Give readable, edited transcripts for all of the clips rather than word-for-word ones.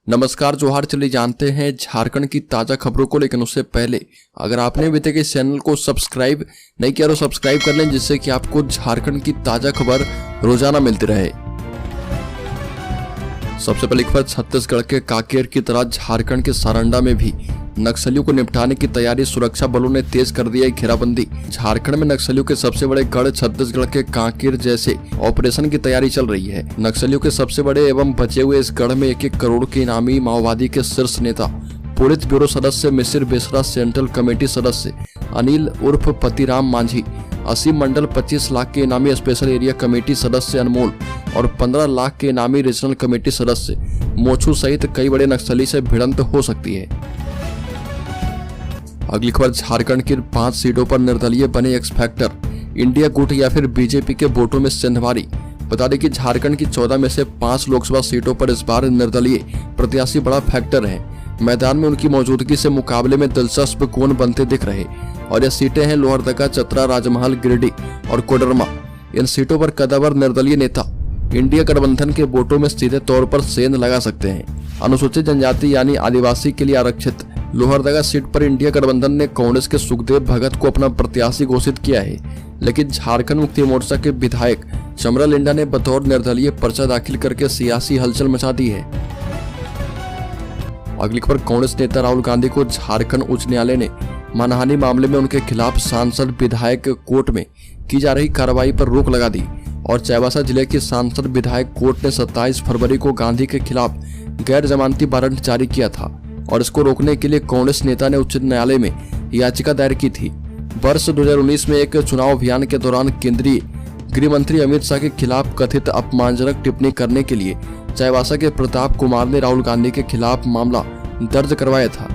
नमस्कार जोहार। चलिए जानते हैं झारखंड की ताज़ा खबरों को, लेकिन उससे पहले अगर आपने अभी तक इस चैनल को सब्सक्राइब नहीं किया तो सब्सक्राइब कर लें, जिससे कि आपको झारखंड की ताज़ा खबर रोजाना मिलती रहे। सबसे पहले खबर, छत्तीसगढ़ के कांकेर की तरह झारखंड के सारंडा में भी नक्सलियों को निपटाने की तैयारी, सुरक्षा बलों ने तेज कर दिया है घेराबंदी। झारखंड में नक्सलियों के सबसे बड़े गढ़ छत्तीसगढ़ के कांकेर जैसे ऑपरेशन की तैयारी चल रही है। नक्सलियों के सबसे बड़े एवं बचे हुए इस गढ़ में 1-1 करोड़ के इनामी माओवादी के शीर्ष नेता, पुलिस ब्यूरो सदस्य मिसिर बेसरा, सेंट्रल कमेटी सदस्य अनिल उर्फ पतिराम मांझी, असीम मंडल, 25 लाख के इनामी स्पेशल एरिया कमेटी सदस्य अनमोल और 15 लाख के इनामी रीजनल कमेटी सदस्य मोछू सहित कई बड़े नक्सली से भिड़ंत हो सकती है। अगली खबर, झारखंड की 5 सीटों पर निर्दलीय बने एक्स फैक्टर, इंडिया गुट या फिर बीजेपी के वोटों में सिंधवारी। बता दें कि झारखंड की 14 में से 5 लोकसभा सीटों पर इस बार निर्दलीय प्रत्याशी बड़ा फैक्टर है। मैदान में उनकी मौजूदगी से मुकाबले में दिलचस्प कोण बनते दिख रहे और यह सीटें हैं लोहरदगा, चतरा, राजमहल, गिरिडीह और कोडरमा। इन सीटों पर कदावर निर्दलीय नेता इंडिया गठबंधन के वोटों में सीधे तौर पर सेंध लगा सकते हैं। अनुसूचित जनजाति यानी आदिवासी के लिए आरक्षित लोहरदगा सीट पर इंडिया गठबंधन ने कांग्रेस के सुखदेव भगत को अपना प्रत्याशी घोषित किया है, लेकिन झारखंड मुक्ति मोर्चा के विधायक चमरा लिंडा ने बतौर निर्दलीय पर्चा दाखिल करके सियासी हलचल मचा दी है। अगली खबर, कांग्रेस नेता राहुल गांधी को झारखंड उच्च न्यायालय ने मानहानि मामले में उनके खिलाफ सांसद विधायक कोर्ट में की जा रही कार्रवाई पर रोक लगा दी और चाईबासा जिले के सांसद विधायक कोर्ट ने 27 फरवरी को गांधी के खिलाफ गैर जमानती वारंट जारी किया था और इसको रोकने के लिए कांग्रेस नेता ने उच्च न्यायालय में याचिका दायर की थी। वर्ष 2019 में एक चुनाव अभियान के दौरान केंद्रीय गृह मंत्री अमित शाह के खिलाफ कथित अपमानजनक टिप्पणी करने के लिए चाईबासा के प्रताप कुमार ने राहुल गांधी के खिलाफ मामला दर्ज करवाया था।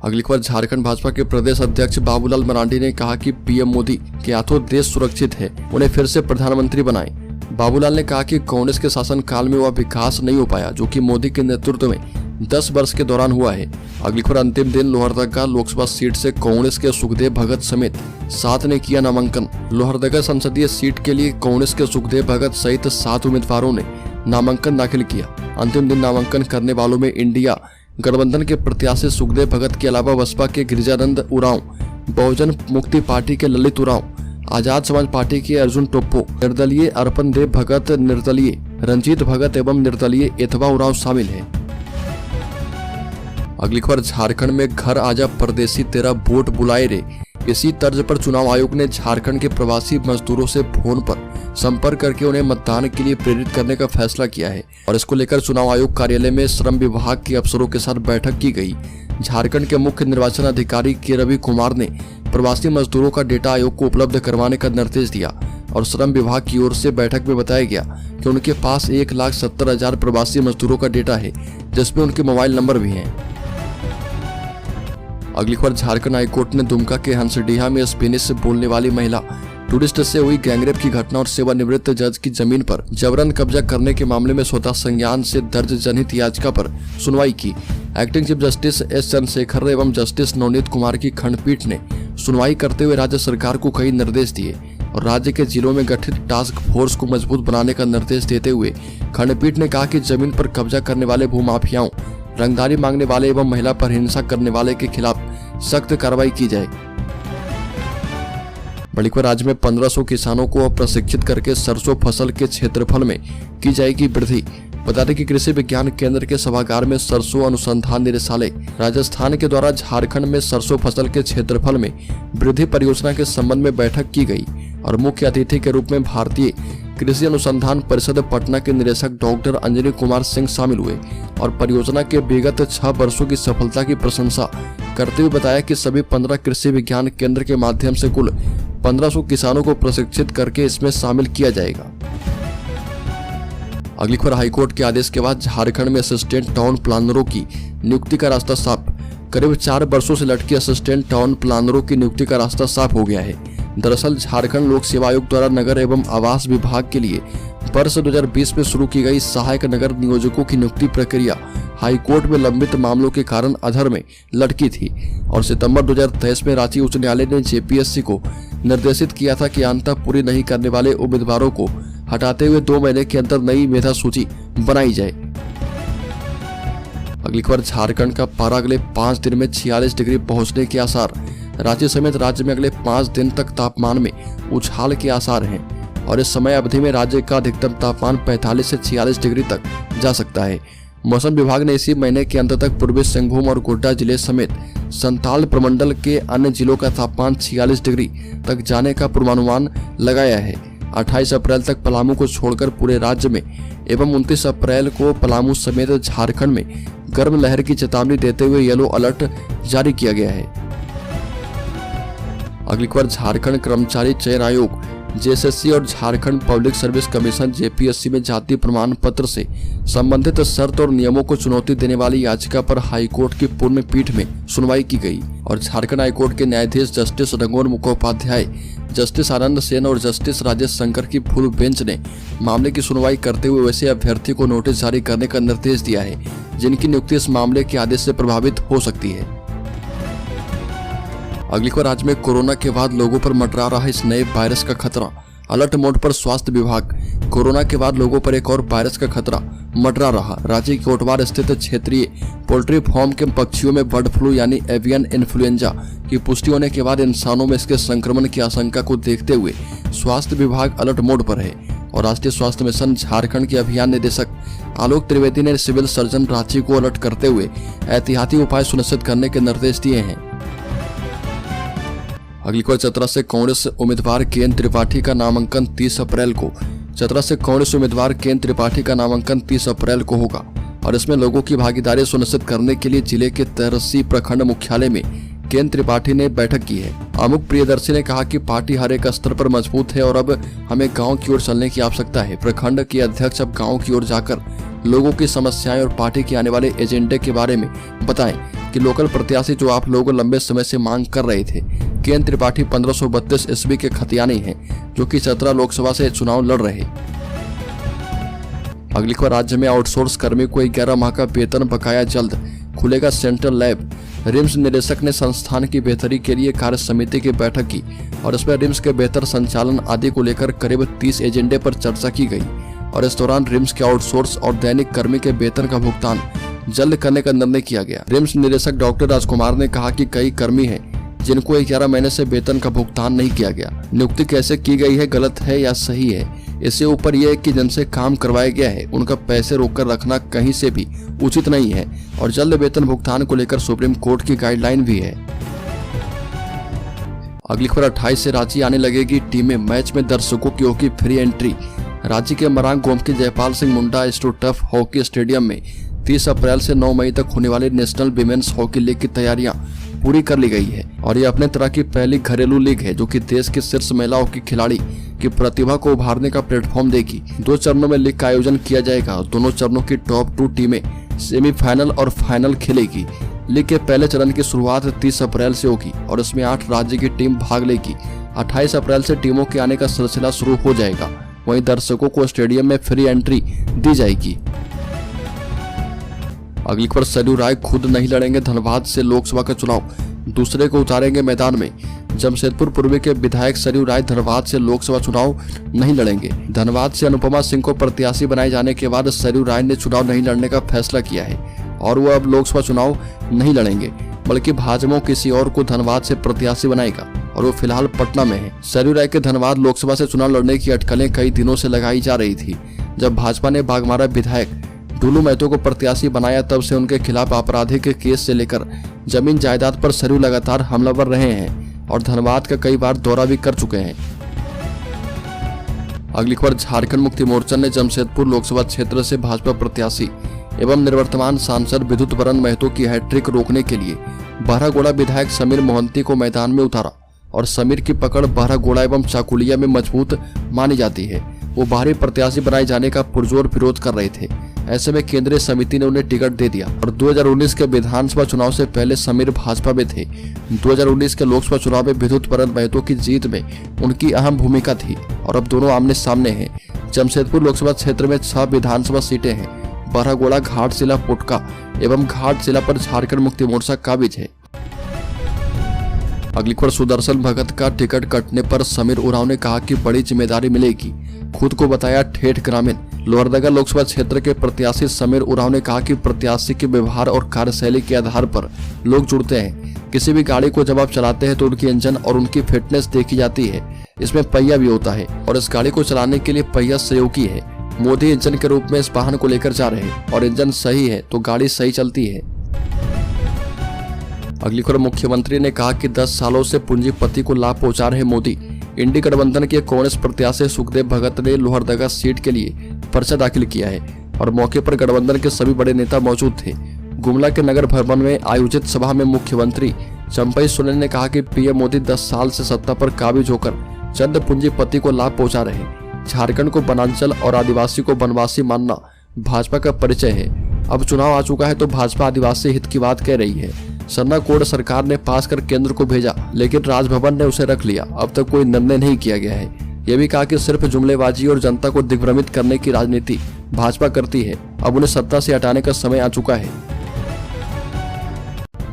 अगली खबर, झारखंड भाजपा के प्रदेश अध्यक्ष बाबूलाल मरांडी ने कहा कि पीएम मोदी के हाथों देश सुरक्षित है, उन्हें फिर से प्रधानमंत्री बनाएं। बाबूलाल ने कहा कि कांग्रेस के शासनकाल में वह विकास नहीं हो पाया जो कि मोदी के नेतृत्व में 10 वर्ष के दौरान हुआ है। अगली खबर, अंतिम दिन लोहरदगा लोकसभा सीट से कांग्रेस के सुखदेव भगत समेत 7 ने किया नामांकन। लोहरदगा संसदीय सीट के लिए कांग्रेस के सुखदेव भगत सहित 7 उम्मीदवारों ने नामांकन दाखिल किया। अंतिम दिन नामांकन करने वालों में इंडिया गठबंधन के प्रत्याशी सुखदेव भगत के अलावा बसपा के गिरिजानंद उरांव, बहुजन मुक्ति पार्टी के ललित उरांव, आजाद समाज पार्टी के अर्जुन टोप्पो, निर्दलीय अर्पण देव भगत, निर्दलीय रंजीत भगत एवं निर्दलीय एथवा उरांव शामिल है। अगली खबर, झारखंड में घर आजा परदेसी तेरा वोट बुलाए रे। इसी तर्ज पर चुनाव आयोग ने झारखंड के प्रवासी मजदूरों से फोन पर संपर्क करके उन्हें मतदान के लिए प्रेरित करने का फैसला किया है और इसको लेकर चुनाव आयोग कार्यालय में श्रम विभाग के अफसरों के साथ बैठक की गई। झारखंड के मुख्य निर्वाचन अधिकारी के रवि कुमार ने प्रवासी मजदूरों का डेटा आयोग को उपलब्ध करवाने का निर्देश दिया और श्रम विभाग की ओर से बैठक में बताया गया कि उनके पास 1,70,000 प्रवासी मजदूरों का डेटा है, जिसमें उनके मोबाइल नंबर भी हैं। अगली खबर, झारखंड हाईकोर्ट ने दुमका के हंसडीहा में स्पेनिश बोलने वाली महिला टूरिस्ट से हुई गैंगरेप की घटना और सेवानिवृत्त जज की जमीन पर जबरन कब्जा करने के मामले में स्वतः संज्ञान से दर्ज जनहित याचिका पर सुनवाई की। Acting chief justice S Chandrashekhar एवं जस्टिस नवनीत कुमार की खंडपीठ ने सुनवाई करते हुए राज्य सरकार को कई निर्देश दिए और राज्य के जिलों में गठित टास्क फोर्स को मजबूत बनाने का निर्देश देते हुए खंडपीठ ने कहा कि जमीन पर कब्जा करने वाले भूमाफियाओं, रंगदारी मांगने वाले एवं महिला पर हिंसा करने वाले के खिलाफ सख्त कार्रवाई की जाए। बड़ी खबर, राज्य में 1500 किसानों को प्रशिक्षित करके सरसों फसल के क्षेत्रफल में की जाएगी वृद्धि। बता दें कि कृषि विज्ञान केंद्र के सभागार में सरसों अनुसंधान निदेशालय राजस्थान के द्वारा झारखंड में सरसों फसल के क्षेत्रफल में वृद्धि परियोजना के संबंध में बैठक की गई और मुख्य अतिथि के रूप में भारतीय कृषि अनुसंधान परिषद पटना के निदेशक डॉक्टर अंजनी कुमार सिंह शामिल हुए और परियोजना के विगत 6 वर्षों की सफलता की प्रशंसा करते हुए बताया कि सभी 15 कृषि विज्ञान केंद्र के माध्यम से कुल 1500 किसानों को प्रशिक्षित करके इसमें शामिल किया जाएगा। अगली खबर, हाईकोर्ट के आदेश के बाद झारखंड में असिस्टेंट टाउन प्लानरों की नियुक्ति का रास्ता साफ। करीब 4 वर्षों से लटकी असिस्टेंट टाउन प्लानरों की नियुक्ति का रास्ता साफ हो गया है। दरअसल झारखंड लोक सेवा आयोग द्वारा नगर एवं आवास विभाग के लिए वर्ष 2020 में शुरू की गई सहायक नगर नियोजकों की नियुक्ति प्रक्रिया हाईकोर्ट में लंबित मामलों के कारण अधर में लटकी थी और सितंबर 2023 में रांची उच्च न्यायालय ने जेपीएससी को निर्देशित किया था कि अंततः पूरी नहीं करने वाले उम्मीदवारों को हटाते हुए 2 महीने के अंदर नई मेधा सूची बनाई जाए। अगली खबर, झारखंड का पारा अगले 5 दिन में 46 डिग्री पहुंचने के आसार। रांची समेत राज्य में अगले 5 दिन तक तापमान में उछाल के आसार हैं और इस समय अवधि में राज्य का अधिकतम तापमान 45 से 46 डिग्री तक जा सकता है। मौसम विभाग ने इसी महीने के अंत तक पूर्वी सिंहभूम और गोड्डा जिले समेत संताल प्रमंडल के अन्य जिलों का तापमान 46 डिग्री तक जाने का पूर्वानुमान लगाया है। 28 अप्रैल तक पलामू को छोड़कर पूरे राज्य में एवं 29 अप्रैल को पलामू समेत झारखंड में गर्म लहर की चेतावनी देते हुए येलो अलर्ट जारी किया गया है। अगली खबर, झारखंड कर्मचारी चयन आयोग जेएसएससी और Jharkhand public service commission JPSC में जाति प्रमाण पत्र से संबंधित शर्त और नियमों को चुनौती देने वाली याचिका पर हाईकोर्ट की पूर्ण पीठ में सुनवाई की गई और झारखंड हाईकोर्ट के न्यायाधीश जस्टिस रंगोन मुखोपाध्याय, जस्टिस आनंद सेन और जस्टिस राजेश शंकर की फुल बेंच ने मामले की सुनवाई करते हुए वैसे अभ्यर्थी को नोटिस जारी करने का निर्देश दिया है जिनकी नियुक्ति इस मामले के आदेश से प्रभावित हो सकती है। अगली खबर, राज्य में कोरोना के बाद लोगों पर मंडरा रहा इस नए वायरस का खतरा। अलर्ट मोड पर स्वास्थ्य विभाग। कोरोना के बाद लोगों पर एक और वायरस का खतरा मंडरा रहा। रांची के कोटवार स्थित क्षेत्रीय पोल्ट्री फार्म के पक्षियों में बर्ड फ्लू यानी एवियन इन्फ्लुएंजा की पुष्टि होने के बाद इंसानों में इसके संक्रमण की आशंका को देखते हुए स्वास्थ्य विभाग अलर्ट मोड पर है और राष्ट्रीय स्वास्थ्य मिशन झारखंड के अभियान निदेशक आलोक त्रिवेदी ने सिविल सर्जन रांची को अलर्ट करते हुए एहतियाती उपाय सुनिश्चित करने के निर्देश दिए हैं। अगली खबर, चतरा से कांग्रेस उम्मीदवार केएन त्रिपाठी का नामांकन 30 अप्रैल को। चतरा से कांग्रेस उम्मीदवार केएन त्रिपाठी का नामांकन 30 अप्रैल को होगा और इसमें लोगों की भागीदारी सुनिश्चित करने के लिए जिले के तरसी प्रखंड मुख्यालय में केएन त्रिपाठी ने बैठक की है। अमुक प्रियदर्शी ने कहा कि पार्टी हर एक स्तर पर मजबूत है और अब हमें गांव की ओर चलने की आवश्यकता है। प्रखंड के अध्यक्ष अब गांव की ओर जाकर लोगों की समस्याएं और पार्टी के आने वाले एजेंडे के बारे में बताएं कि लोकल प्रत्याशी जो आप लोग लंबे समय से मांग कर रहे थे। केएन त्रिपाठी 1532 ईस्वी के खतियानी हैं जो कि चतरा लोकसभा से चुनाव लड़ रहे। अगली खबर, राज्य में आउटसोर्स कर्मी को 11 माह का वेतन बकाया जल्द। खुलेगा सेंट्रल लैब। रिम्स निदेशक ने संस्थान की बेहतरी के लिए कार्य समिति की बैठक की और इसमें रिम्स के बेहतर संचालन आदि को लेकर करीब 30 एजेंडे पर चर्चा की गई और इस दौरान रिम्स के आउटसोर्स और दैनिक कर्मी के वेतन का भुगतान जल्द करने का निर्णय किया गया। रिम्स निदेशक डॉक्टर राजकुमार ने कहा कि कई कर्मी हैं जिनको 11 महीने से वेतन का भुगतान नहीं किया गया। नियुक्ति कैसे की गई है, गलत है या सही है, इससे ऊपर यह कि जिनसे काम करवाया गया है उनका पैसे रोककर रखना कहीं से भी उचित नहीं है और जल्द वेतन भुगतान को लेकर सुप्रीम कोर्ट की गाइडलाइन भी है। अगली खबर, 28 से रांची आने लगेगी टीमें। मैच में दर्शकों की होगी फ्री एंट्री। रांची के मरांग गोम के Jaipal Singh Munda institute tough hockey stadium में 30 अप्रैल से 9 मई तक होने वाली नेशनल विमेन्स हॉकी लीग की तैयारियां पूरी कर ली गई है और ये अपने तरह की पहली घरेलू लीग है जो कि देश के शीर्ष महिला हॉकी खिलाड़ी की प्रतिभा को उभारने का प्लेटफॉर्म देगी। 2 चरणों में लीग का आयोजन किया जाएगा। दोनों चरणों की टॉप 2 टीमें सेमीफाइनल और फाइनल खेलेगी। लीग के पहले चरण की शुरुआत 30 अप्रैल से होगी और इसमें 8 राज्य की टीम भाग लेगी। 28 अप्रैल से टीमों के आने का सिलसिला शुरू हो जाएगा। वहीं दर्शकों को स्टेडियम में फ्री एंट्री दी जाएगी। अगली खबर, सरयू राय खुद नहीं लड़ेंगे धनबाद से लोकसभा का चुनाव, दूसरे को उतारेंगे मैदान में। जमशेदपुर पूर्वी के विधायक सरयू राय धनबाद से लोकसभा चुनाव नहीं लड़ेंगे। धनबाद से अनुपमा सिंह को प्रत्याशी बनाए जाने के बाद सरयू राय ने चुनाव नहीं लड़ने का फैसला किया है और वो अब लोकसभा चुनाव नहीं लड़ेंगे बल्कि भाजपा किसी और को धनबाद से प्रत्याशी बनाएगा और वो फिलहाल पटना में है। सरयू राय के धनबाद लोकसभा से चुनाव लड़ने की अटकलें कई दिनों से लगाई जा रही थी। जब भाजपा ने बाघमारा विधायक डुलू महतो को प्रत्याशी बनाया तब से उनके खिलाफ आपराधिक केस से लेकर जमीन जायदाद पर सरयू लगातार हमलावर रहे हैं और धनबाद का कई बार दौरा भी कर चुके हैं। अगली खबर, झारखंड मुक्ति मोर्चा ने जमशेदपुर लोकसभा क्षेत्र से भाजपा प्रत्याशी एवं निवर्तमान सांसद विद्युत वरण महतो की हैट्रिक रोकने के लिए बहरागोड़ा विधायक समीर मोहंती को मैदान में उतारा और समीर की पकड़ बहरागोड़ा एवं चाकुलिया में मजबूत मानी जाती है। वो बाहरी प्रत्याशी बनाए जाने का पुरजोर विरोध कर रहे थे। ऐसे में केंद्रीय समिति ने उन्हें टिकट दे दिया और 2019 के विधानसभा चुनाव से पहले समीर भाजपा में थे। 2019 के लोकसभा चुनाव में विद्युत वरण महतो की जीत में उनकी अहम भूमिका थी और अब दोनों आमने सामने हैं। जमशेदपुर लोकसभा क्षेत्र में 6 विधानसभा सीटें हैं। बहरागोड़ा, घाटशिला, पुटका एवं घाटशिला पर झारखंड मुक्ति मोर्चा काबिज है। अगली खबर, सुदर्शन भगत का टिकट कटने पर समीर उरांव ने कहा कि बड़ी जिम्मेदारी मिलेगी। खुद को बताया ठेठ ग्रामीण। लोहरदगा लोकसभा क्षेत्र के प्रत्याशी समीर उरांव ने कहा कि प्रत्याशी के व्यवहार और कार्यशैली के आधार पर लोग जुड़ते हैं। किसी भी गाड़ी को जब आप चलाते हैं तो उनकी इंजन और उनकी फिटनेस देखी जाती है। इसमें पहिया भी होता है और इस गाड़ी को चलाने के लिए पहिया सहयोगी है। मोदी इंजन के रूप में इस वाहन को लेकर जा रहे हैं और इंजन सही है तो गाड़ी सही चलती है। अगली खबर, मुख्यमंत्री ने कहा कि 10 सालों से पूंजीपति को लाभ पहुंचा रहे मोदी। इंडी गठबंधन के कांग्रेस प्रत्याशी सुखदेव भगत ने लोहरदगा सीट के लिए पर्चा दाखिल किया है और मौके पर गठबंधन के सभी बड़े नेता मौजूद थे। गुमला के नगर भवन में आयोजित सभा में मुख्यमंत्री चंपई सोरेन ने कहा कि पीएम मोदी 10 साल से सत्ता पर काबिज होकर चंद पूंजीपति को लाभ पहुंचा रहे हैं। झारखंड को वनांचल और आदिवासी को वनवासी मानना भाजपा का परिचय है। अब चुनाव आ चुका है तो भाजपा आदिवासी हित की बात कह रही है। सरना कोड सरकार ने पास कर केंद्र को भेजा, लेकिन राजभवन ने उसे रख लिया। अब तक कोई निर्णय नहीं किया गया है। यह भी कहा कि सिर्फ जुमलेबाजी और जनता को दिग्भ्रमित करने की राजनीति भाजपा करती है। अब उन्हें सत्ता से हटाने का समय आ चुका है।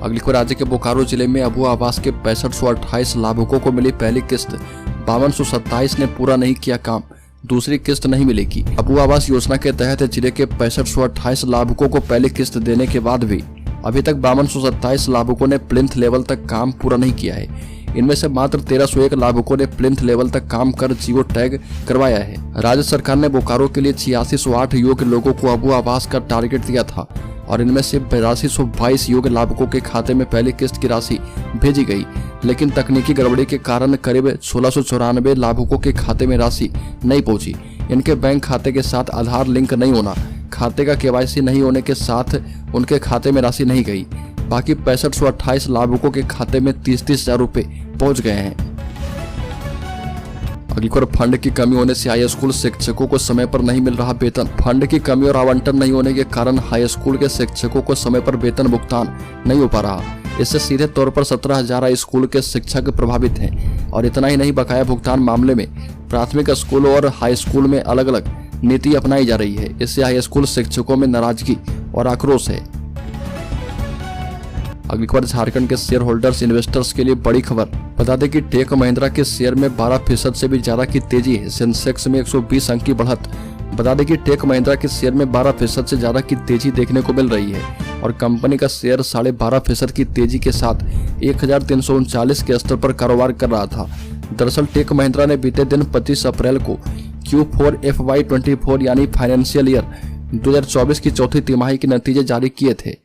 अगली खबर, राज्य के बोकारो जिले में अबुआ आवास के 6528 लाभुकों को मिली पहली किस्त। 5227 ने पूरा नहीं किया काम, दूसरी किस्त नहीं मिलेगी। अबुआ आवास योजना के तहत जिले के 6528 लाभुकों को पहली किस्त देने के बाद भी अभी तक 5227 लाभुकों ने प्लिंथ लेवल तक काम पूरा नहीं किया है। इनमें से मात्र 1301 लाभुकों ने प्लिंथ लेवल तक काम कर जियो टैग करवाया है। राज्य सरकार ने बोकारो के लिए 8608 योग्य लोगों को अबुआ आवास का टारगेट दिया था और इनमें से 8222 योग्य लाभुकों के खाते में पहली किस्त की राशि भेजी गई, लेकिन तकनीकी गड़बड़ी के कारण करीब 1694 लाभुकों के खाते में राशि नहीं पहुंची। इनके बैंक खाते के साथ आधार लिंक नहीं होना, खाते का केवाईसी नहीं होने के साथ उनके खाते में राशि नहीं गई। बाकी 6528 लाभुकों के खाते में 30-30 हजार रुपए पहुंच गए हैं। अगली खबर, फंड की कमी होने से हाई स्कूल शिक्षकों को समय पर नहीं मिल रहा वेतन। फंड की कमी और आवंटन नहीं होने के कारण हाई स्कूल के शिक्षकों को समय पर वेतन भुगतान नहीं हो पा रहा। इससे सीधे तौर पर 17,000 हाई स्कूल के शिक्षक प्रभावित हैं। और इतना ही नहीं, बकाया भुगतान मामले में प्राथमिक स्कूल और हाई स्कूल में अलग अलग नीति अपनाई जा रही है। इससे हाई स्कूल शिक्षकों में नाराजगी और आक्रोश है। अगली खबर, झारखंड के शेयर होल्डर्स इन्वेस्टर्स के लिए बड़ी खबर। बता दें कि टेक महिंद्रा के शेयर में 12% से भी ज्यादा की तेजी है। सेंसेक्स में 120 अंक की बढ़त। बता दें कि टेक महिंद्रा के शेयर में 12% से ज्यादा की तेजी देखने को मिल रही है और कंपनी का शेयर 12.5% की तेजी के साथ 1339 के स्तर पर कारोबार कर रहा था। दरअसल टेक महिंद्रा ने बीते दिन 25 अप्रैल को Q4 FY24 यानी फाइनेंशियल ईयर 2024 की चौथी तिमाही के नतीजे जारी किए थे।